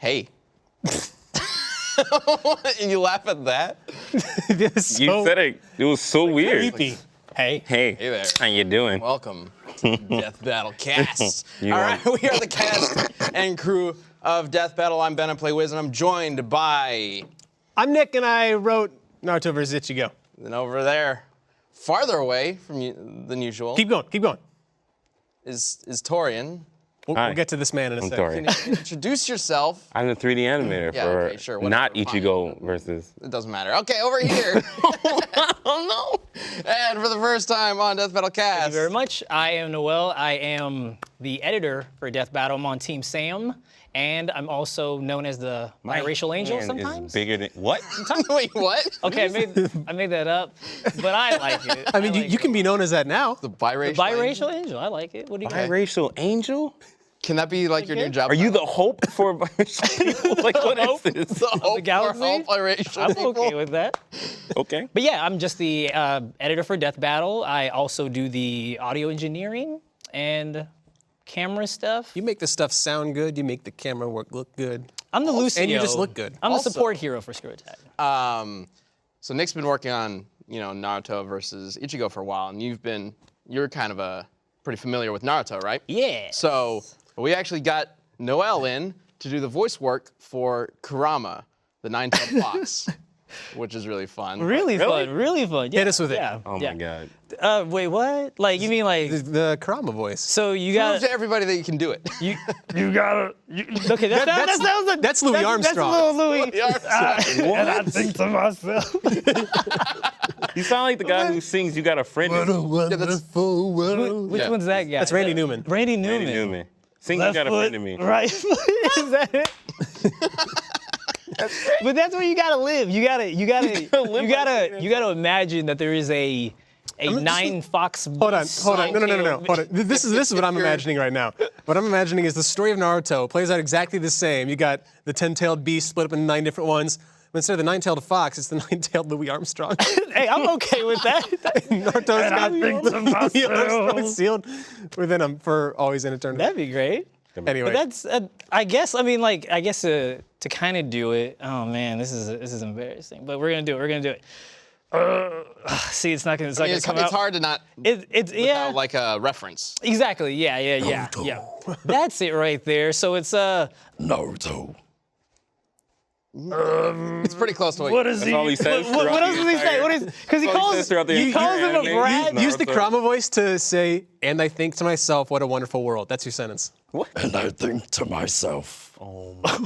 Hey. And you laugh at that? You said it. It was so weird. Creepy. Hey. Hey. Hey there. How you doing? Welcome to Death Battle Cast. You All are- right, we are the cast and crew of Death Battle. I'm Ben, I play Wiz, and I'm joined by... I'm Nick, and I wrote Naruto vs. Ichigo. And over there, farther away than usual, Keep going, keep going. is Torian. Hi. We'll get to this man in a I'm second. Tori. Can you introduce yourself? I'm the 3D animator Yeah, for okay, sure, not whatever, Ichigo versus. It doesn't matter. Okay, over here. Oh no! And for the first time on Death Battle Cast. Thank you very much. I am Noel. I am the editor for Death Battle. I'm on Team Sam, and I'm also known as the biracial angel hand sometimes. Is bigger than what? Wait, what? Okay, I made that up, but I like it. I mean, like you can be known as that now. The biracial. biracial angel. I like it. What do you got? Biracial angel? Can that be like your new job? Are you the hope for biracial people? Like, what is this? the hope galaxy? for all biracial I'm people? okay with that. Okay. But yeah, I'm just the editor for Death Battle. I also do the audio engineering and camera stuff. You make the stuff sound good. You make the camera work look good. I'm the Lucio. And you just look good. I'm Also- the support hero for Screw Attack. So Nick's been working on, Naruto versus Ichigo for a while, and you're kind of pretty familiar with Naruto, right? Yeah. So we actually got Noel in to do the voice work for Kurama, the nine-tailed fox, which is really fun. Really fun, really fun. Yeah. Hit us with it. Yeah. Oh yeah. my God. Wait, what? Like, you mean like, The Kurama voice. so you Prove got to everybody that you can do it. you gotta, okay, that sounds like, That's Louis Armstrong. That's little Louis. What? And I think to myself. You sound like the guy who sings "You Got a Friend." in Me. wonderful world. Which Yeah. one's that guy? That's Randy Newman. Randy Newman. Randy Newman. Sing "You Left Got a foot, Friend in Me." right foot. Is that it? But that's where you gotta live. You gotta imagine that there is a nine fox. Hold on. No. Hold on. This is what I'm imagining right now. What I'm imagining is the story of Naruto plays out exactly the same. You got the 10-tailed beast split up into 9 different ones. But instead of the 9-tailed fox, it's the 9-tailed Louis Armstrong. Hey, I'm okay with that. Naruto's got Louis Armstrong sealed within him for always in eternity. That'd be great. Anyway, But that's, I guess to kind of do it. Oh man, this is embarrassing. But we're gonna do it. See, it's not gonna come It's out. hard to not It's yeah. without like a reference. Exactly. Yeah. That's it right there. So it's Naruto. It's pretty close to what what you is That's he? all he says. What else does he say? What is? Because he calls throughout the he entire calls him a anime. brat. use the Naruto. Kurama voice to say, and I think to myself, what a wonderful world. That's your sentence. And I think to myself, Oh my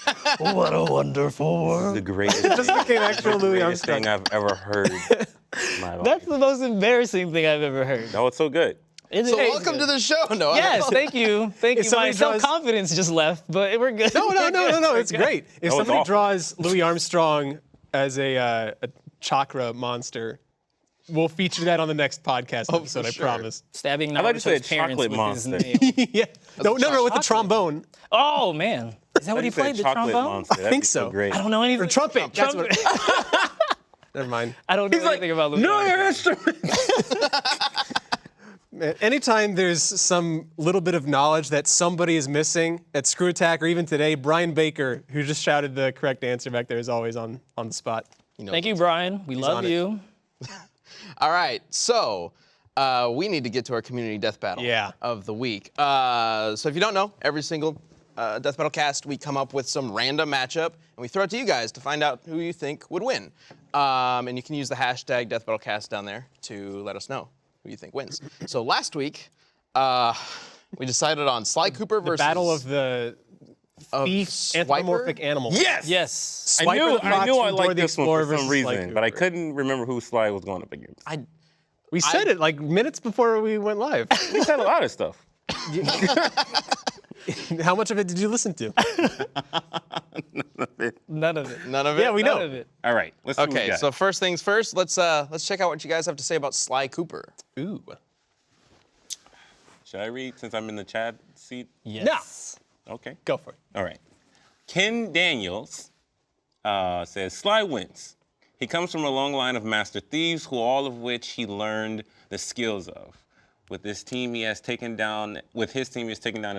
God. what a wonderful world. The greatest. Just became actual Louis greatest Armstrong. thing I've ever heard in my life. That's the most embarrassing thing I've ever heard. No, it's so good. So welcome to the show, Noel. Yes, thank you. Thank you. My somebody draws- self-confidence just left, but we're good. No. It's great. If was somebody awful. draws Louis Armstrong as a chakra monster, we'll feature that on the next podcast episode. I sure. promise. Stabbing thought you said Naruto's parents chocolate with monster. his nail. Yeah. No, with the trombone. Oh man, is that what he played? The chocolate trombone? monster. That'd think be so so. great. I don't know anything. Or trumpet. That's what. Never mind. I don't know anything about Louis. No, Armstrong. your instrument. Anytime there's some little bit of knowledge that somebody is missing at Screw Attack, or even today, Brian Baker, who just shouted the correct answer back there, is always on the spot. Thank you, Brian. We love on it. you. All right, so we need to get to our community death battle of the week. So if you don't know, every single death battle cast, we come up with some random matchup, and we throw it to you guys to find out who you think would win. And you can use the hashtag death battle cast down there to let us know who you think wins. So last week, we decided on Sly Cooper versus Battle of the thief Swiper? anthropomorphic animals. Yes. Yes. I Swiper knew the Fox I from Dora liked the this one Explorer for some versus Sly reason, but I Cooper. couldn't remember who Sly was going up against. We said it like minutes before we went live. We said a lot of stuff. How much of it did you listen to? None of it. None of it? Yeah, we None know. of it. All right, let's see what we Okay, got. so first things first, let's check out what you guys have to say about Sly Cooper. Ooh. Should I read since I'm in the Chad seat? Yes. Okay. Go for it. All right. Ken Daniels says Sly wins. He comes from a long line of master thieves, all of which he learned the skills of. With his team, he has taken down at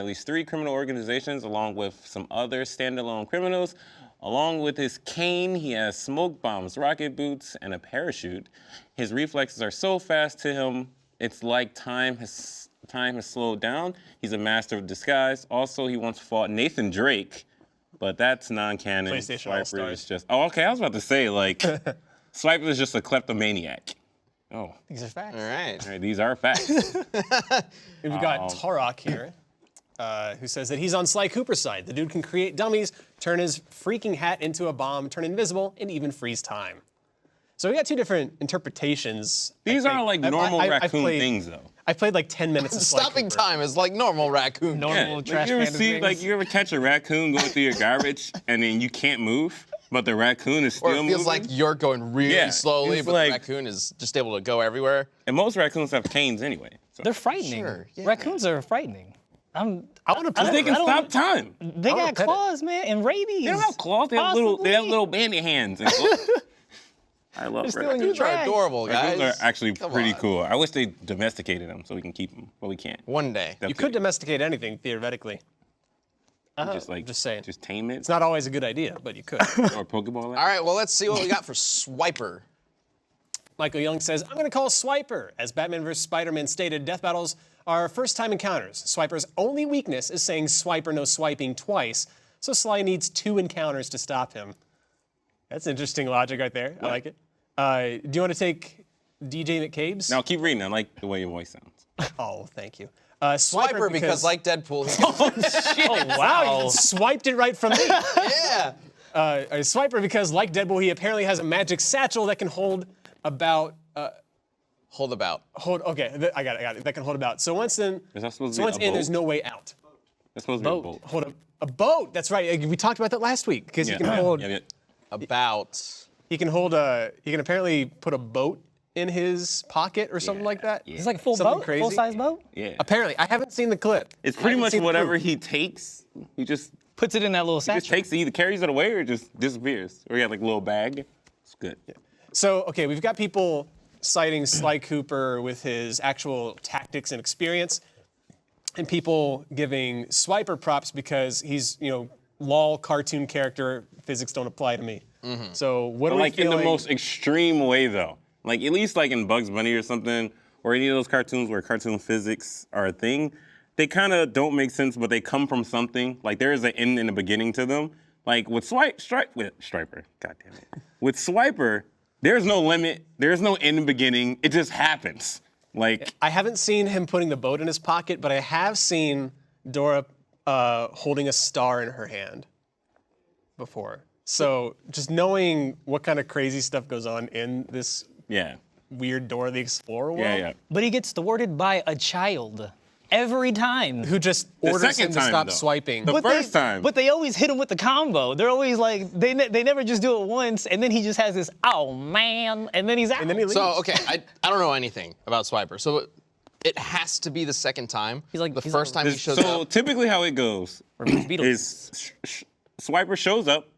least 3 criminal organizations, along with some other standalone criminals. Along with his cane, he has smoke bombs, rocket boots, and a parachute. His reflexes are so fast to him, it's like time has slowed down. He's a master of disguise. Also, he once fought Nathan Drake, but that's non-canon. PlayStation Swiper All-Stars. is just. Oh, okay. I was about to say Swiper is just a kleptomaniac. Oh. These are facts. All right. All right, these are facts. We've got Tarok here, who says that he's on Sly Cooper's side. The dude can create dummies, turn his freaking hat into a bomb, turn invisible, and even freeze time. So we got 2 different interpretations. These aren't like normal raccoon played, things, though. I played like 10 minutes of Sly Stopping Cooper. time is like normal raccoon. Normal trash you ever panda see, things. you ever catch a raccoon going through your garbage and then you can't move, but the raccoon is still Or it feels moving? like you're going really Yeah, slowly, it's but like- the raccoon is just able to go everywhere. And most raccoons have canes anyway. So. They're frightening. Sure, yeah. Raccoons are frightening. I want to They can I don't- stop time. They wanna got pet it. claws, man, and rabies. They don't have claws. They have little bandit hands. And claws. I love stealing raccoons. Raccoons are Trash. adorable, guys. Raccoons are actually Come pretty on. cool. I wish they domesticated them so we can keep them, but we can't. One day. You could domesticate anything, theoretically. just saying. just tame it It's not always a good idea, but you could. or Pokeball it. All right, well, let's see what we got for Swiper. Michael Young says, I'm going to call Swiper. As Batman vs. Spider-Man stated, death battles are first-time encounters. Swiper's only weakness is saying swipe or no swiping twice, so Sly needs 2 encounters to stop him. That's interesting logic right there. I like it. Do you want to take DJ McCabe's? Now keep reading. I like the way your voice sounds. Oh, thank you. Swiper because like Deadpool, he can, Oh, wow, you swiped it right from me. yeah. Swiper because, like Deadpool, he apparently has a magic satchel that can hold about... Hold about. I got it. That can hold about. So once in, Is that supposed to so be once a in, boat? there's no way out. That's supposed to be a boat. Hold a boat. That's right. We talked about that last week because you can hold. Yeah. About. He can hold a. He can apparently put a boat in his pocket or something like that. yeah. It's like a full Something boat, crazy. full-size boat. Yeah. Apparently, I haven't seen the clip. It's I pretty haven't much seen the whatever proof. he takes. He just Puts it in that little just satchel. takes it, either carries it away or just disappears. Or he got like a little bag. It's good. So okay, we've got people citing Sly Cooper with his actual tactics and experience, and people giving Swiper props because he's lol cartoon character. Physics don't apply to me. So what are we Like in feeling? the most extreme way though. Like at least like in Bugs Bunny or something, or any of those cartoons where cartoon physics are a thing, they kind of don't make sense, but they come from something. Like there is an end and a beginning to them. Like with Striper, god damn it. With Swiper, there's no limit, there's no end and beginning. It just happens. Like I haven't seen him putting the boat in his pocket, but I have seen Dora holding a star in her hand before. So just knowing what kind of crazy stuff goes on in this yeah. weird Dora the Explorer world, Yeah. But he gets thwarted by a child every time. who just orders second him to time, stop though. swiping. The first time. But they always hit him with the combo. They're always like, they never just do it once, and then he just has this, oh man, and then he's out. And then he leaves. So, okay, I don't know anything about Swiper. So it has to be the second time. He's like- the he's first like- time he shows So up. typically how it goes Beatles. is Swiper shows up.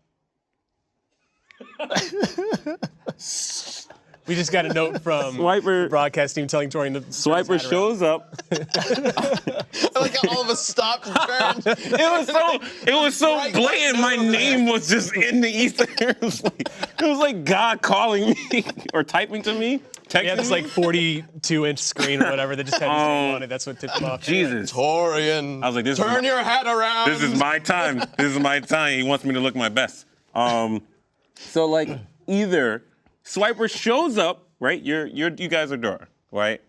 We just got a note from Swiper- the broadcast team telling Torian to Swiper shows up. Like all of us stopped and turned. It was so Right blatant. My name was just in the ether. It was like God calling me or typing to me, texting Yeah, this me. like 42-inch screen or whatever that just had his name on it. That's what tipped him off. Jesus. Torian, I was like, this is turn my- your head around. This is my time. This is my time. He wants me to look my best. So like either Swiper shows up, right? You guys are Dora, right?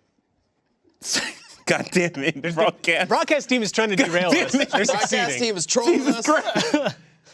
God damn it, broadcast. Broadcast team is trying to derail damn us. it. They're Broadcast succeeding. team is trolling us.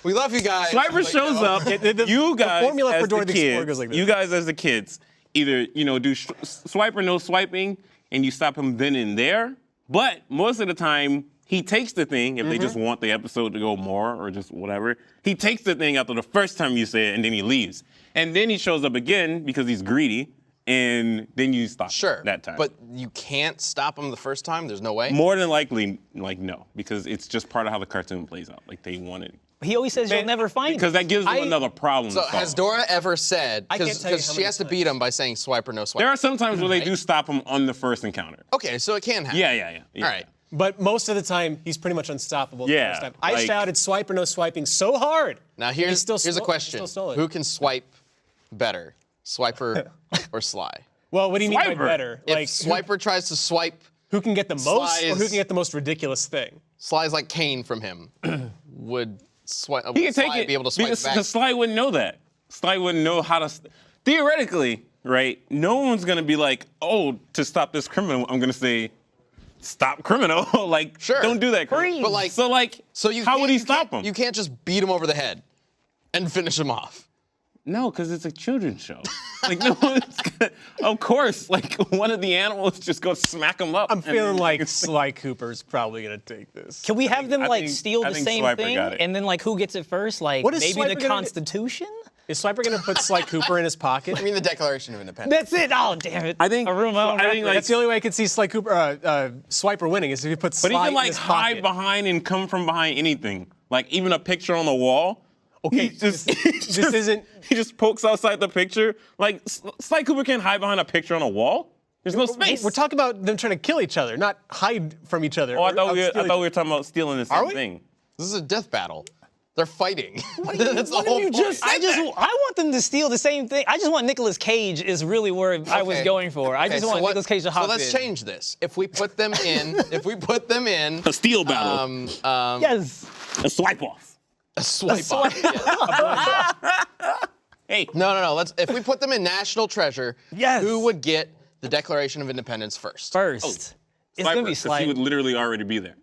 We love you guys. Swiper But, shows up. the You guys, formula for as Dora the the Explorer kids, goes like this. you guys as the kids, either do Swiper no swiping, and you stop him then and there. But most of the time, he takes the thing if they just want the episode to go more or just whatever. He takes the thing after the first time you say it, and then he leaves. And then he shows up again because he's greedy, and then you stop Sure. that time. But you can't stop him the first time? There's no way? more than likely, like no, because it's just part of how the cartoon plays out. Like they want it. He always says you'll never find Because it. that gives you another problem. So to solve. has Dora ever said, I can't tell you because how she many has to times. beat him by saying swipe or no swipe. There are some times where they do stop him on the first encounter. Okay, so it can happen. Yeah. All right. But most of the time, he's pretty much unstoppable. the Yeah, first time. I like- shouted swipe or no swiping so hard. Now He here's still a stole- he question: still stole it. who can swipe better, Swiper or Sly? Well, what do you mean by Swiper. better? If Like, Swiper tries to swipe, who can get the most, Sly or who is- can get the most ridiculous thing? Sly's like Kane from him. Would swipe? He can take Sly it be able to swipe because back? Sly wouldn't know that. Sly wouldn't know how to. Theoretically, right? No one's gonna be like, "Oh, to stop this criminal, I'm gonna say, stop criminal." Like, Sure. don't do that. Freeze. But like, so how would he stop him? You can't just beat him over the head and finish him off. No, because it's a children's show. Like, no one's gonna. Of course, like one of the animals just go smack him up. I'm and feeling then- like Sly Cooper's probably gonna take this. Can we have them I like think- steal I the think same Swiper thing, got it. and then like who gets it first? Like What is maybe Swiper the gonna do? Constitution. Is Swiper gonna put Sly Cooper in his pocket? I mean, the Declaration of Independence. That's it. Oh damn it! I think- a room. so I think, like- That's the only way I could see Sly Cooper, Swiper winning is if he puts But Sly he can in like his hide pocket. behind and come from behind anything. Like even a picture on the wall. Okay, He just, this isn't. He just pokes outside the picture. Like Sly Cooper can't hide behind a picture on a wall. There's no space. We're talking about them trying to kill each other, not hide from each other. Oh, I or thought we steal were talking about stealing the Are same we? thing. This is a death battle. They're fighting. That's the what whole if you point. just- I want them to steal the same thing. I just want Nicolas Cage is really where I was Okay. going for. I Okay, just want Nicolas Cage to hop So let's in. change this. If we put them in, A steel battle. Yes. a swipe off. a swipe off. Yeah. Hey. No. If we put them in National Treasure, Yes. who would get the Declaration of Independence first? First. It's gonna be 'cause Sly. He would literally already be there.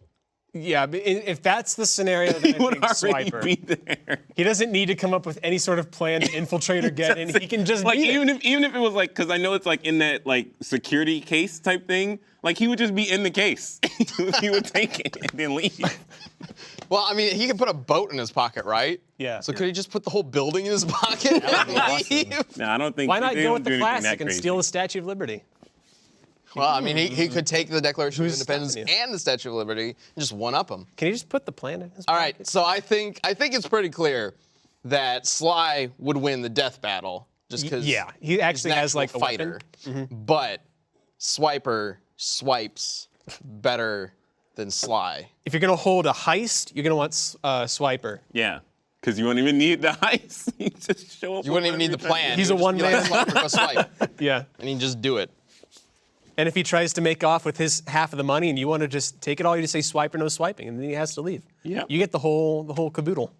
Yeah, but if that's the scenario, then He I would think already Swiper. be there. He doesn't need to come up with any sort of plan to infiltrate or get in. He can just like beat it. even if it was like, because I know it's like in that like security case type thing. Like he would just be in the case. He would take it and then leave. Well, I mean, he could put a boat in his pocket, right? Yeah. So could he just put the whole building in his pocket and leave? No, I don't think. Why not they go don't with do the anything that classic and crazy. steal the Statue of Liberty? Well, I mean, he could take the Declaration of Who's Independence stopping you? and the Statue of Liberty and just one-up him. Can he just put the plan in his All pocket? right, so I think it's pretty clear that Sly would win the death battle just because Yeah, he actually has like a fighter. weapon. But Swiper swipes better than Sly. If you're gonna hold a heist, you're gonna want Swiper. Yeah, because you won't even need the heist. You just show up. You wouldn't even need the plan. He's You a would just be one-man- like, Swiper, go swipe, Yeah. and he can just do it. And if he tries to make off with his half of the money and you want to just take it all, you just say swipe or no swiping, and then he has to leave. Yeah. You get the whole caboodle.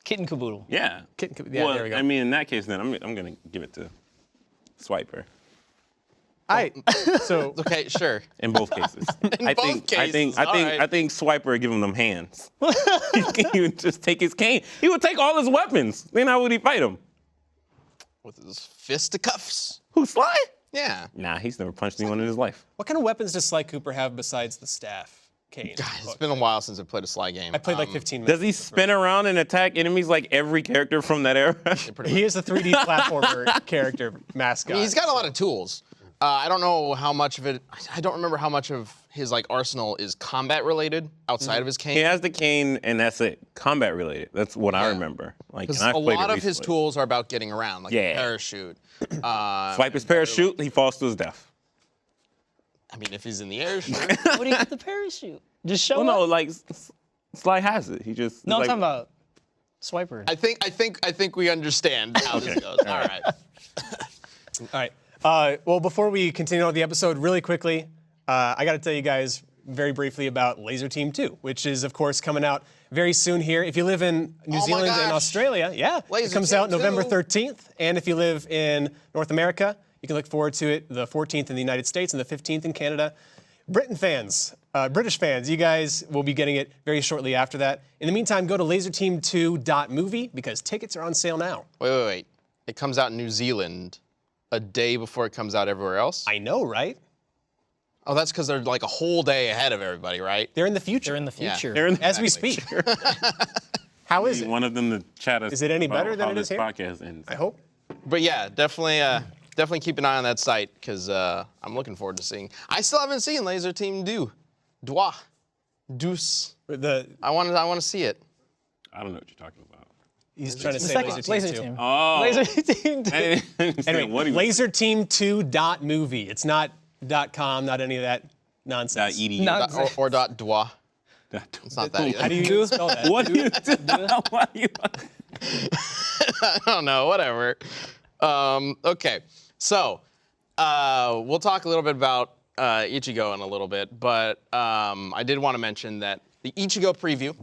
Kit and caboodle. Yeah. Yeah, well, there we go. I mean, in that case, then I'm gonna give it to Swiper. All right. So Okay, sure. In both cases. I both cases, all right. I think Swiper would give him them hands. He would just take his cane. He would take all his weapons. Then how would he fight him? With his fisticuffs. Who, Sly? Yeah. Nah, he's never punched anyone in his life. what kind of weapons does Sly Cooper have besides the staff cane? God, it's been a while since I played a Sly game. I played like 15 minutes. Does he spin around and attack enemies like every character from that era? He is a 3D platformer character mascot. He's got a lot of tools. I don't know how much of it. I don't remember how much of his like arsenal is combat related outside of his cane. He has the cane and that's it. Combat related. That's what I remember. Like, Because and I've a played lot it of his recently. tools are about getting around, like Yeah. a parachute. Swipe his parachute, he falls to his death. I mean, if he's in the air, sure. What do you get the parachute? Just show Well, no, up. like Sly has it. He just No, I'm like, talking about Swiper. I think we understand how this goes. All right. All right. Well, before we continue on the episode, really quickly, I got to tell you guys very briefly about Laser Team 2, which is, of course, coming out very soon here. If you live in New Oh my Zealand and gosh. Australia, yeah, it Laser comes Team out November 2. 13th. And if you live in North America, you can look forward to it the 14th in the United States and the 15th in Canada. British fans, you guys will be getting it very shortly after that. In the meantime, go to laserteam2.movie because tickets are on sale now. Wait. It comes out in New Zealand a day before it comes out everywhere else. I know, right? Oh, that's because they're like a whole day ahead of everybody, right? They're in the future. They're in the Yeah. future. They're in the as we speak. How is it? one of them to chat us. Is it any about better than how it is this here? podcast ends. I hope. But yeah, definitely keep an eye on that site because I'm looking forward to seeing. I still haven't seen Laser Team Deuce. The I want to see it. I don't know what you're talking about. He's trying to The say second Laser Team 2. Team. Oh. Laser Team 2. I didn't understand Anyway, what he was LaserTeam2.movie. It's not .com, not any of that nonsense. .edu. No. Or .dwa. It's not that either. How do you spell that? What do you do? Why do you? I don't know, whatever. Okay, so we'll talk a little bit about Ichigo in a little bit, but I did want to mention that the Ichigo preview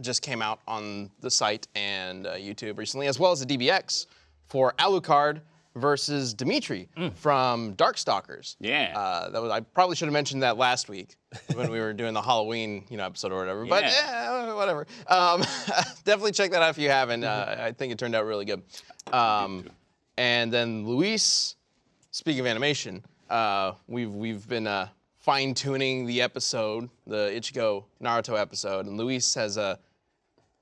just came out on the site and YouTube recently, as well as the DBX for Alucard versus Dimitri from Darkstalkers. Yeah. I probably should have mentioned that last week when we were doing the Halloween episode or whatever. But yeah, whatever. Definitely check that out if you haven't. I think it turned out really good. And then Luis, speaking of animation, we've been fine-tuning the episode, the Ichigo Naruto episode, and Luis has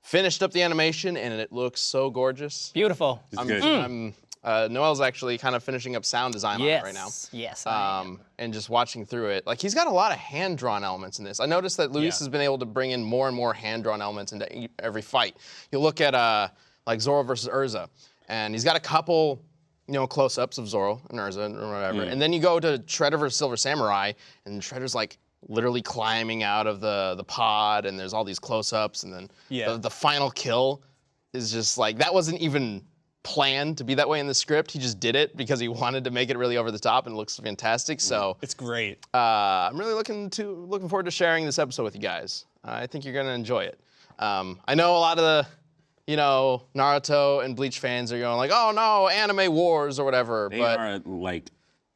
finished up the animation, and it looks so gorgeous. Beautiful. Noel's actually kind of finishing up sound design on it right now. Yes, I am. And just watching through it, like he's got a lot of hand-drawn elements in this. I noticed that Luis has been able to bring in more and more hand-drawn elements into every fight. You look at like Zoro versus Urza, and he's got a couple, close-ups of Zoro and Urza or whatever. And then you go to Shredder versus Silver Samurai, and Shredder's like literally climbing out of the pod, and there's all these close-ups, and then the final kill is just like, that wasn't even planned to be that way in the script. He just did it because he wanted to make it really over the top, and it looks fantastic. So It's great. I'm really looking forward to sharing this episode with you guys. I think you're gonna enjoy it. I know a lot of the Naruto and Bleach fans are going like, oh no, anime wars or whatever. They but are like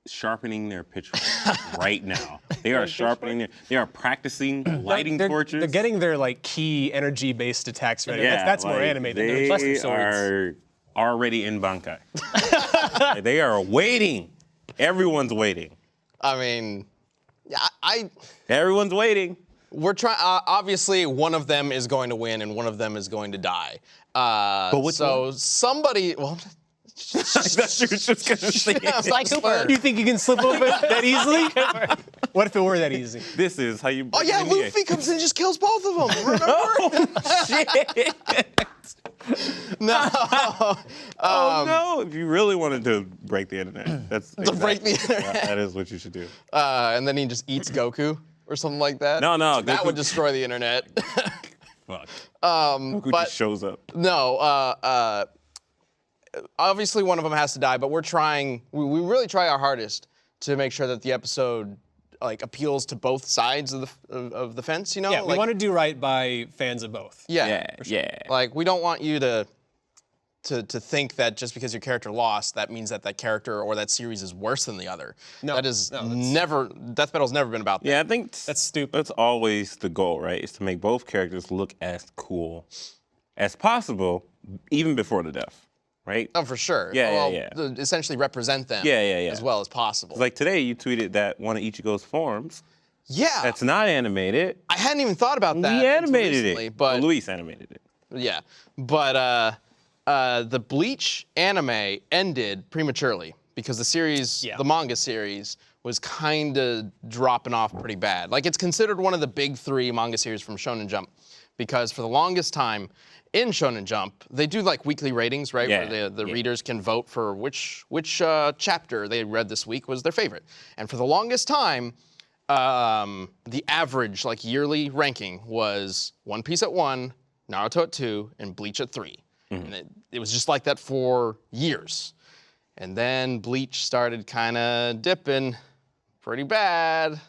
sharpening their pitchforks right now. They are sharpening they are practicing lighting torches. They're getting their key energy-based attacks ready. That's more anime than they Buster Swords. are already in Bankai. They are waiting. Everyone's waiting. I mean, Everyone's waiting. we're trying. Obviously, one of them is going to win, and one of them is going to die. But which so one? somebody. Well, I thought you were just gonna say Sly Cooper. You think you can slip over that easily? What if it were that easy? This is how you. oh yeah, Luffy comes in and just kills both of them. Remember? Shit. No. Oh no! If you really wanted to break the internet, that's break the internet. That is what you should do. And then he just eats Goku or something like that. No, That Goku- would destroy the internet. Fuck. Goku but- just shows up. No. Obviously, one of them has to die, but we're trying. We really try our hardest to make sure that the episode appeals to both sides of the fence. Yeah, we want to do right by fans of both. Yeah. Yeah. Like we don't want you to think that just because your character lost, that means that character or that series is worse than the other. No, that is that's- never. Death Battle's never been about that. Yeah, I think That's stupid. That's always the goal, right? Is to make both characters look as cool as possible, even before the death, right? Oh, for sure. Yeah. Essentially represent them. Yeah. As well as possible. Like today, you tweeted that one of Ichigo's forms yeah. that's not animated. I hadn't even thought about that. We until animated recently, it. but Luis animated it. yeah. But the Bleach anime ended prematurely because the series, the manga series, was kind of dropping off pretty bad. Like it's considered one of the big 3 manga series from Shonen Jump, because for the longest time in Shonen Jump they do weekly ratings, right? Yeah, Where the readers can vote for which chapter they read this week was their favorite. And for the longest time, the average yearly ranking was One Piece at 1, Naruto at 2, and Bleach at 3. And it was just like that for years. And then Bleach started kind of dipping pretty bad,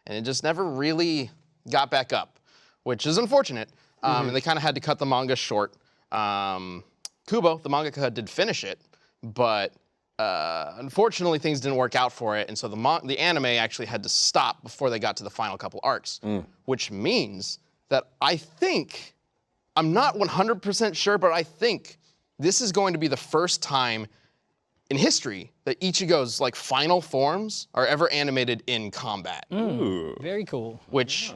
and it just never really got back up, which is unfortunate. And they kind of had to cut the manga short. Kubo, the mangaka, did finish it, but unfortunately things didn't work out for it, and so the anime actually had to stop before they got to the final couple arcs, which means that I'm not 100% sure, but I think this is going to be the first time in history that Ichigo's final forms are ever animated in combat. Very cool. Which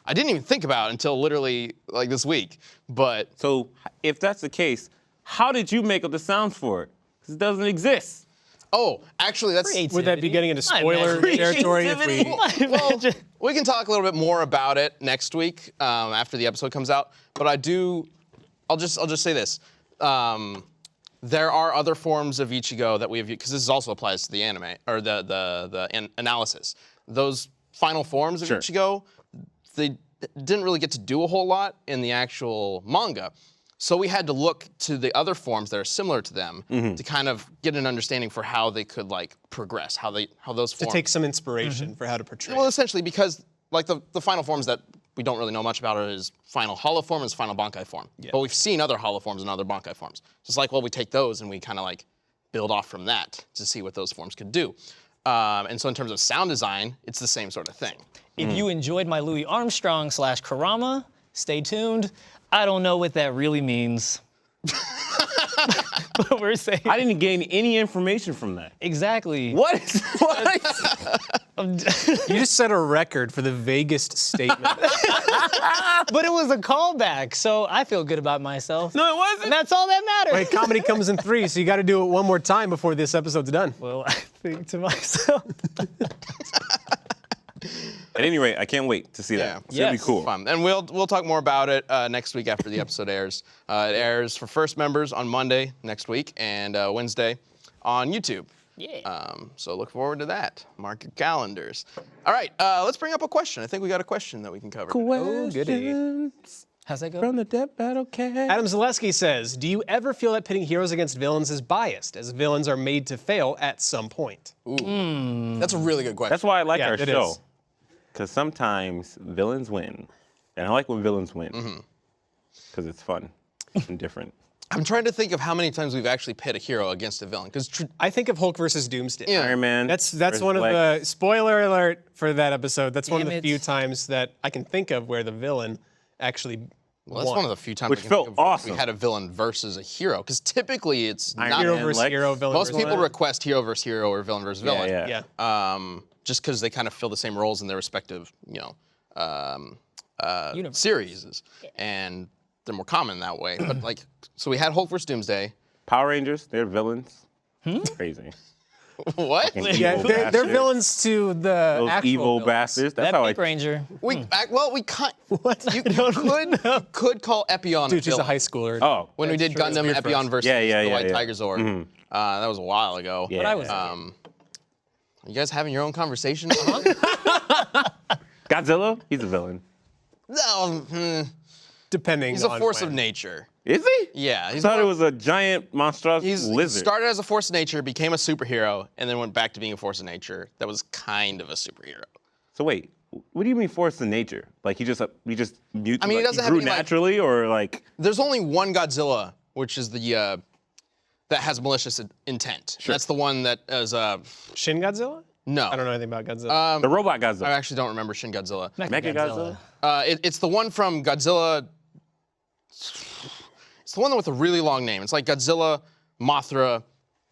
I didn't even think about until literally this week. But So if that's the case, how did you make up the sounds for it? Because it doesn't exist. Actually that's Would that be getting into spoiler territory if we... well, we can talk a little bit more about it next week after the episode comes out. But I do I'll just say this. There are other forms of Ichigo that we have, because this also applies to the anime, or the analysis. Those final forms of Ichigo, they didn't really get to do a whole lot in the actual manga. So we had to look to the other forms that are similar to them to kind of get an understanding for how they could like progress, how those forms. To take some inspiration for how to portray. Well, essentially, because like the final forms that we don't really know much about is final hollow form and final Bankai form. Yeah. But we've seen other hollow forms and other Bankai forms. Just like, well, we take those and we kind of like build off from that to see what those forms could do. And so in terms of sound design, it's the same sort of thing. If you enjoyed my Louis Armstrong / Kurama, stay tuned. I don't know what that really means. But we're saying. I didn't gain any information from that. Exactly. What? You just set a record for the vaguest statement. But it was a callback, so I feel good about myself. No, it wasn't. And that's all that matters. Wait, comedy comes in 3, so you got to do it one more time before this episode's done. Well, I think to myself. At any rate, I can't wait to see that. It's gonna be cool. Fun. And we'll talk more about it next week after the episode airs. It airs for first members on Monday next week and Wednesday on YouTube. Yeah. So look forward to that. Mark your calendars. All right, let's bring up a question. I think we got a question that we can cover. Oh, goody. How's that go? From the Death Battle Cast. Adam Zaleski says, do you ever feel that pitting heroes against villains is biased, as villains are made to fail at some point? Ooh. That's a really good question. That's why I like our it show. is. Because sometimes villains win. And I like when villains win. Because it's fun and different. I'm trying to think of how many times we've actually pit a hero against a villain. Because I think of Hulk versus Doomsday. Yeah. Iron Man. That's versus one of Black. the, spoiler alert for that episode, that's one of Damn the it. few times that I can think of where the villain actually well, that's won. one of the few times Which I can felt think of where awesome. we had a villain versus a hero. Because typically it's Iron not. Hero Man, versus Lex. hero, villain Most versus people villain. request hero versus hero or villain versus villain. Yeah. Just because they kind of fill the same roles in their respective, Universe. series, and they're more common that way. But like, so we had Hulk versus Doomsday. Power Rangers, they're villains. Crazy. What? Yeah, Evil they're bastards. villains to the Those actual evil villains. bastards. That's That how Pink Ranger. We can't. What? You could call Epion Dude, a she's a villain. high schooler. Oh. When we did Sure, it's Gundam weird for us. Epion versus Yeah, the White yeah. Tiger Zord. That was a while ago. Yeah. But I was. You guys having your own conversation? Godzilla, he's a villain. No, Depending he's a on force when. of nature. Is he? Yeah, I he's thought it was a giant monstrous He lizard. started as a force of nature, became a superhero, and then went back to being a force of nature. That was kind of a superhero. So wait, what do you mean force of nature? Like he just mute, I mean, he doesn't have grew any, like- naturally, or like There's only one Godzilla, which is the that has malicious intent. Sure. That's the one that is Shin Godzilla? no. I don't know anything about Godzilla. the robot I Godzilla? actually don't remember Shin Godzilla. Mechagodzilla? It's the one from Godzilla. It's the one with a really long name. It's like Godzilla, Mothra,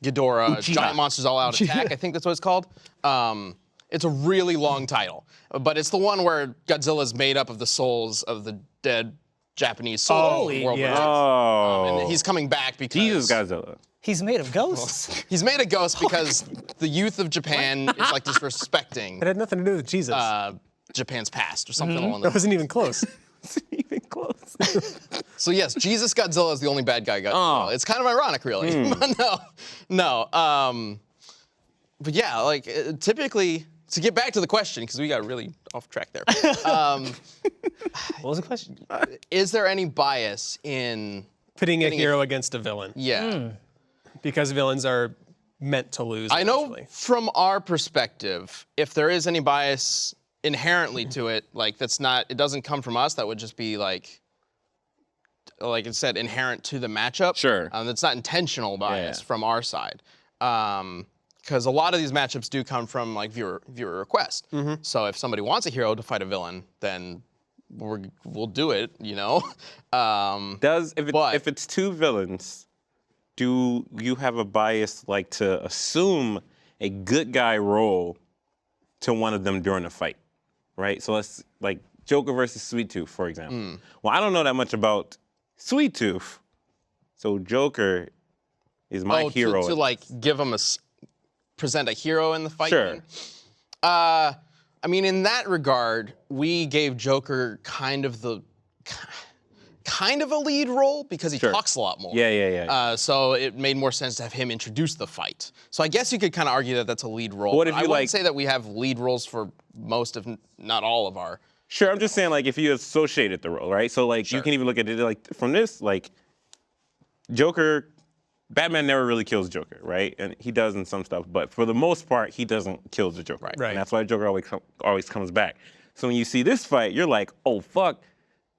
Ghidorah, Uchiha. Giant Monsters All Out Attack. I think that's what it's called. It's a really long title, but it's the one where Godzilla's made up of the souls of the dead Japanese soldiers. Oh, World War yeah. II. Oh, And he's coming back because Jesus Godzilla. He's made of ghosts. he's made a ghost because the youth of Japan is like disrespecting It had nothing to do with Jesus. Japan's past or something along that those. wasn't even close. Even close. So yes, Jesus Godzilla is the only bad guy Godzilla. Oh. It's kind of ironic, really. But no. But yeah, like typically, to get back to the question, because we got really off track there. What was the question? Is there any bias in? Pitting a hero against a villain. Yeah, Because villains are meant to lose. I know eventually. from our perspective, if there is any bias inherently to it, like that's not, it doesn't come from us. That would just be like it said, inherent to the matchup. Sure. That's not intentional bias Yeah. from our side. Because a lot of these matchups do come from like viewer request. So if somebody wants a hero to fight a villain, then we'll do it. You know. If it's two villains, do you have a bias like to assume a good guy role to one of them during a fight, right? So let's like Joker versus Sweet Tooth, for example. Well, I don't know that much about Sweet Tooth, so Joker is my hero. to like give him present a hero in the fight. Sure. I mean, in that regard, we gave Joker kind of kind of a lead role because he talks a lot more. Yeah. So it made more sense to have him introduce the fight. So I guess you could kind of argue that that's a lead role. What if I you wouldn't say that we have lead roles for most, if not all, of our. Sure, I'm just saying, like, if you associated the role, right? So, like, you can even look at it, like, from this, like, Joker, Batman never really kills Joker, right? And he does in some stuff, but for the most part, he doesn't kill the Joker. Right. And that's why Joker always comes back. So when you see this fight, you're like, oh, fuck,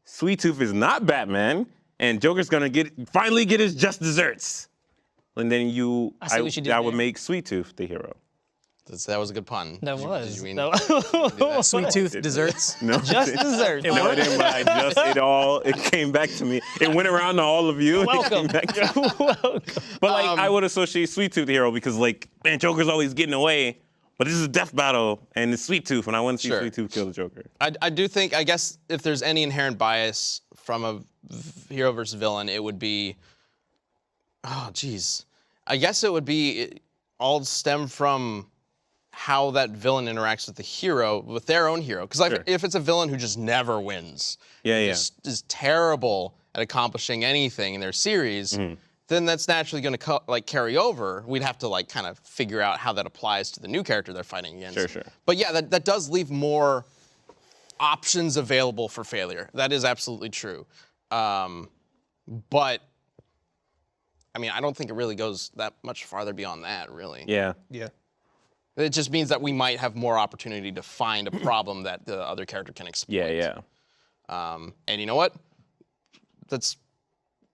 Sweet Tooth is not Batman, and Joker's gonna finally get his just desserts. And then that would make Sweet Tooth the hero. That was a good pun. That Did was. you mean Sweet Tooth desserts. No, Just dessert. No, I didn't, but it came back to me. It went around to all of you. Welcome. Welcome. But like, I would associate Sweet Tooth the hero because like, man, Joker's always getting away. But this is a death battle, and it's Sweet Tooth, and I want to see Sweet Tooth kill the Joker. I do think, I guess, if there's any inherent bias from a hero versus villain, it would be, oh, geez. I guess it would be all stem from how that villain interacts with the hero, with their own hero. Because if it's a villain who just never wins, is terrible at accomplishing anything in their series, then that's naturally going to carry over. We'd have to like kind of figure out how that applies to the new character they're fighting against. Sure. But yeah, that does leave more options available for failure. That is absolutely true. But I mean, I don't think it really goes that much farther beyond that, really. Yeah. It just means that we might have more opportunity to find a problem that the other character can exploit. Yeah. And you know what?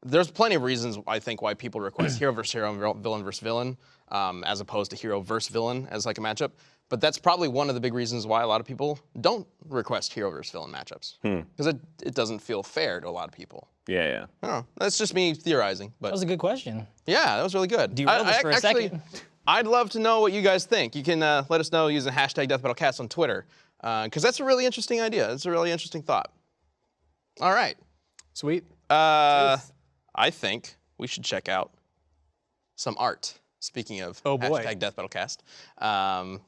There's plenty of reasons, I think, why people request hero versus hero and villain versus villain, as opposed to hero versus villain as like a matchup. But that's probably one of the big reasons why a lot of people don't request hero versus villain matchups. Because it doesn't feel fair to a lot of people. Yeah. I don't know. That's just me theorizing. But That was a good question. yeah, that was really good. Derailed us for a second. I'd love to know what you guys think. You can let us know using #DeathBattleCast on Twitter, because that's a really interesting idea. It's a really interesting thought. All right. Sweet. I think we should check out some art. Speaking of #DeathBattleCast,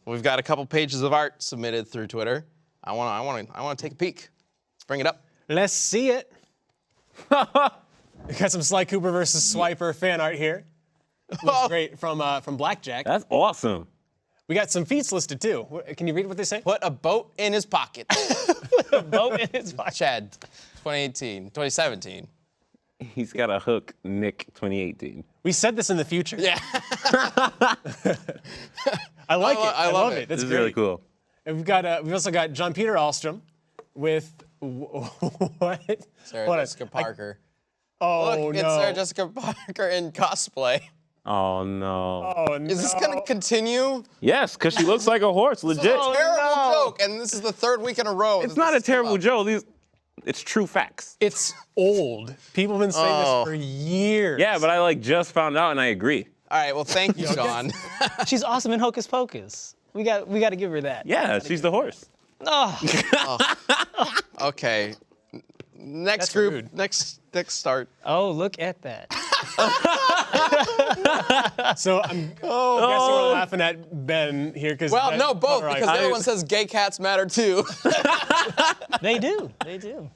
we've got a couple pages of art submitted through Twitter. I want to take a peek. Let's bring it up. Let's see it. We got some Sly Cooper versus Swiper fan art here. Looks great from Blackjack. That's awesome. We got some feats listed too. Can you read what they say? Put a boat in his pocket. A boat in his pocket. Chad, 2017. He's got a hook, Nick 2018. We said this in the future. Yeah. I like it. I love it. That's This is great. really cool. And we've also got John Peter Alstrom with what? Sarah Jessica Parker. Oh Look, no. it's Sarah Jessica Parker in cosplay. Oh no. Oh no. Is this gonna continue? Yes, because she looks like a horse, legit. Terrible joke, and this is the third week in a row. It's not a terrible joke. It's true facts. It's old. People have been saying this for years. Yeah, but I just found out and I agree. All right, well, thank you, Sean. She's awesome in Hocus Pocus. We got to give her that. Yeah, she's the horse. Oh. Okay. Next That's group. rude. Next start. Oh, look at that. So I'm guessing we're laughing at Ben here because. Well, no, both, because the other one says gay cats matter too. They do. They do.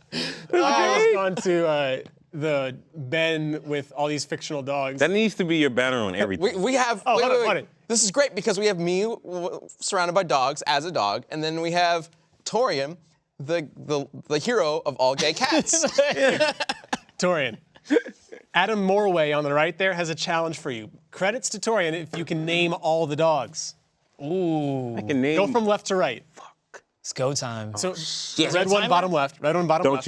I was on to the Ben with all these fictional dogs. That needs to be your banner on everything. We have. Oh, wait, hold wait, on, wait. hold on. This is great because we have me surrounded by dogs as a dog, and then we have Torian, the hero of all gay cats. Torian. Adam Morway on the right there has a challenge for you. Credits to Torian if you can name all the dogs. Ooh. I can name. Go from left to right. It's go time. So red one, bottom left. Red one, bottom left.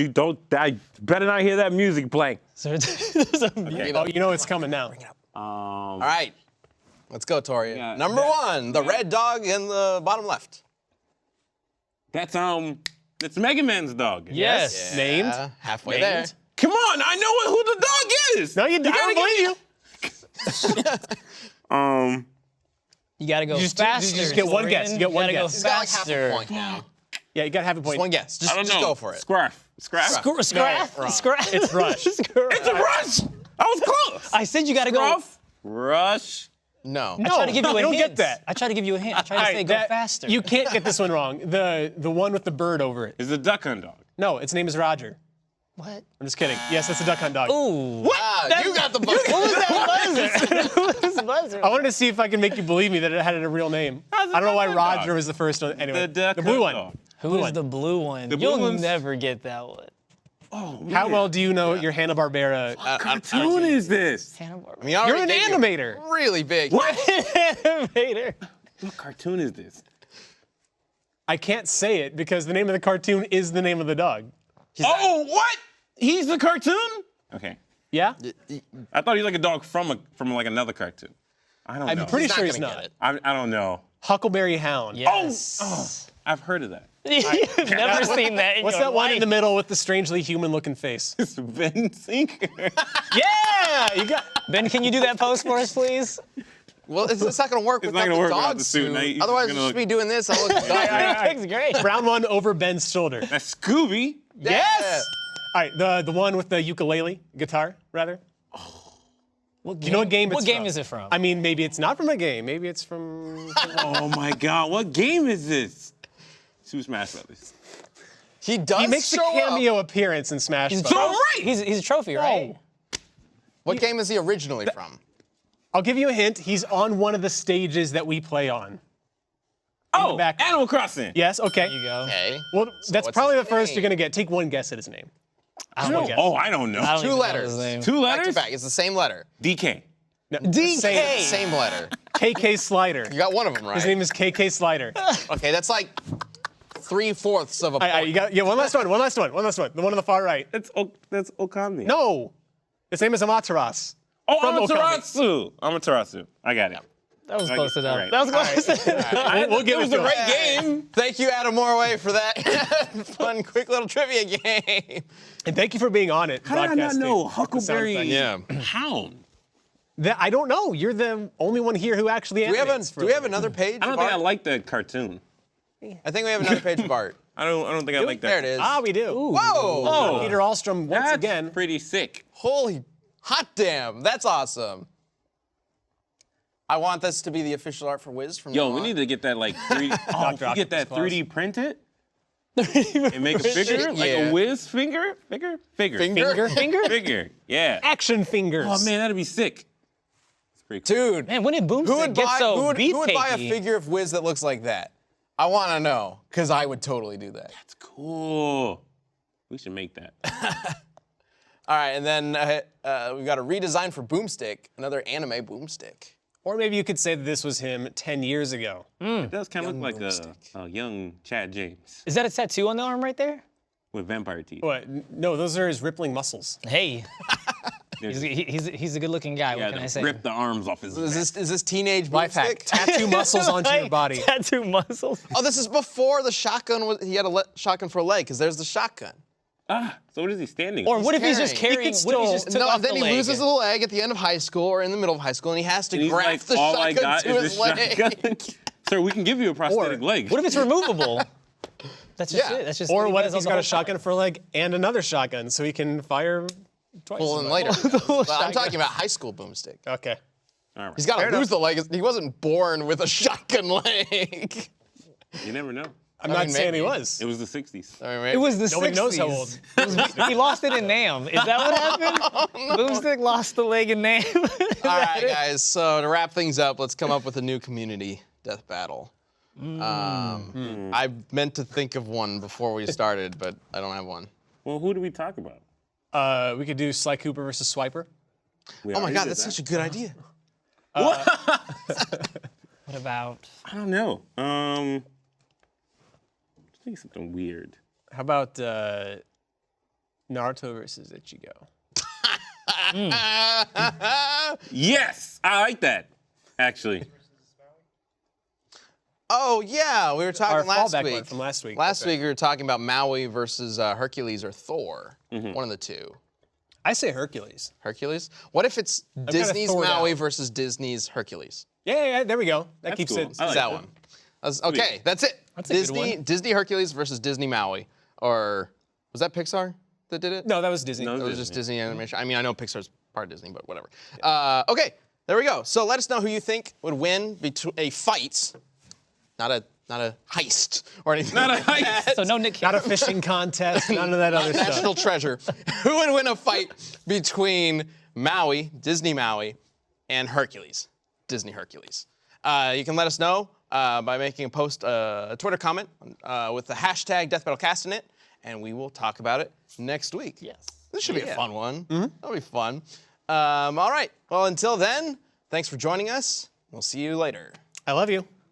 I better not hear that music playing. Oh, you know it's coming now. All right. Let's go, Torian. Yeah, Number one, the red dog in the bottom left. That's Mega Man's dog. Yes. Named. Halfway Named. there. Come on, I know who the dog is. No, you don't believe you. You gotta go faster. you just get one guess. You get one guess. He's Go got like half faster. a point now. Yeah, you gotta have a point. Just one guess. I don't Just know. go for it. Scruff. Scraff. wrong. Scraff. It's Rush. It's a rush. I was close. I said you gotta go. Scruff. Rush. No. I tried to give you a you don't hint. get that. I tried to give you a hint. I tried to All say right, go faster. You can't get this one wrong. The one with the bird over it. Is a duck hunt dog. No, its name is Roger. What? I'm just kidding. Yes, that's a Duck Hunt dog. Ooh. What? You got the buzzer. What was that buzzer? What was the buzzer? I wanted to see if I can make you believe me that it had a real name. I don't know why Roger was the first one. Anyway, The blue one. dog. Who is the blue one? The blue You'll one's- never get that one. Oh, man. How well do you know your Hanna-Barbera? What cartoon is this? I Hanna-Barbera. mean, I You're already an gave you animator. Really big. Animator. What cartoon is this? I can't say it because the name of the cartoon is the name of the dog. Oh, what? He's the cartoon? Okay. Yeah? I thought he was like a dog from like another cartoon. I don't know. I'm pretty He's sure not he's gonna not. get it. I don't know. Huckleberry Hound. Yes. I've heard of that. You've never seen that in What's your that one in life. the middle with the strangely human-looking face? It's Ben Sinker. Yeah, you got. Ben, can you do that pose for us, please? Well, it's not going to work It's without not gonna the work without dog the suit. suit. Now he's Otherwise, gonna just look- be doing this. I'll look All right. Looks great. Brown one over Ben's shoulder. That's Scooby. Yes. All right, the one with the ukulele guitar, rather. What Do you know what game? What it's game from? is it from? I mean, maybe it's not from a game. Maybe it's from. Oh my God, what game is this? Super Smash Brothers. He does He makes a show up. cameo appearance in Smash Bros. right. He's a trophy, right? What game is he originally from? I'll give you a hint. He's on one of the stages that we play on. Oh, back. Animal Crossing. Yes. Okay. There you go. Okay. Well, that's what's probably his the first name? you're gonna get. Take one guess at his name. I don't know. Oh, I don't know. I don't Two even know letters. his name. Two Back to letters? back. It's the same letter. DK. No, DK. Same letter. KK Slider. You got one of them right. His name is KK Slider. Okay, that's like 3/4 of a point. You got one last one. The one on the far right. That's Okami. No, his name is Amaterasu. Oh, from Amaterasu. Amaterasu. I got it. That was Okay, close enough. all right. That was close enough. We'll give It it was to a him. great game. Thank you, Adam Morway, for that fun, quick little trivia game. And thank you for being on it. How did I not broadcasting know the sound Huckleberry effects. Hound? I don't know. You're the only one here who actually Do we have animates for do we a have living. another page? I don't of think I art? like the cartoon. I think we have another page of art. I don't think I like that. There it is. Ah, we do. Whoa! Oh, Peter Alstrom once that's again. pretty sick. Holy hot damn! That's awesome. I want this to be the official art for Wiz from Yo, now we on. need to get that like 3D. Oh, if you get that Octopus 3D printed and make a figure, like Yeah. a Wiz figure. Finger? Figure. Yeah. Action fingers. Oh man, that'd be sick. It's pretty cool. Dude, Man, when did who Boomstick would get buy so who would buy a beefcakey? figure of Wiz that looks like that? I want to know, because I would totally do that. It's cool. We should make that. All right, and then we've got a redesign for Boomstick, another anime Boomstick. Or maybe you could say that this was him 10 years ago. It does kind of look like Boomstick. a young Chad James Is that a tattoo on the arm right there? with vampire teeth. What? No, those are his rippling muscles. Hey, There's- he's a good-looking guy. yeah, What can I say? rip the arms off his Is back. this teenage Life hack. Boomstick? Tattoo muscles onto your body. Tattoo muscles. Oh, this is before the shotgun was. He had a shotgun for a leg, because there's the shotgun. So what is he standing Or on? what if he's just carrying. carrying? He What if he just took No, off then the he leg? loses the leg at the end of high school or in the middle of high school, and he has to And he's graft like, the all I shotgun got to is his this leg. shotgun. Sir, we can give you a prosthetic leg. What if it's removable? That's just Yeah. it. That's just. Or he what does if he's on the got a whole shotgun for a leg and another shotgun so he can fire twice? Well, as then much? later. But I'm talking about high school Boomstick. Okay. All right. He's got Fair to lose the leg. He wasn't born with a shotgun leg. You never know. I'm not mean, saying he maybe. was. It was the 60s. I mean, It was the 60s. Nobody knows how old. He lost it in Nam. Is that what happened? Boomstick lost the leg in Nam. All right, guys. So to wrap things up, let's come up with a new community death battle. I meant to think of one before we started, but I don't have one. Well, who do we talk about? We could do Sly Cooper versus Swiper. We Oh my already God, did that's that. such a good idea. What about? I don't know. I think something weird. How about Naruto versus Ichigo? Yes, I like that. Actually, Oh yeah, we were Our talking last fallback week. one from last week. Last Okay. week we were talking about Maui versus Hercules or Thor. One of the two. I say Hercules. Hercules. What if it's kinda Disney's Thored Maui out. versus Disney's Hercules? Yeah, there we go. That That's keeps cool. it. I like That that. one. Okay, that's it. That's a good Disney one. Disney Hercules versus Disney Maui. Or was that Pixar that did it? No, that was Disney. No, It was just Disney animation. I mean, I know Pixar's part of Disney, but whatever. Okay, there we go. So let us know who you think would win between a fight, not a not a heist or anything. Not a like heist. that. So no Nick Not a Cannon. fishing contest, none of that other stuff. National treasure. Who would win a fight between Maui, Disney Maui, and Hercules, Disney Hercules? You can let us know by making a post, a Twitter comment with the hashtag DeathBattleCast in it, and we will talk about it next week. Yes. This should be a fun one. That'll be fun. All right. Well, until then, thanks for joining us. We'll see you later. I love you.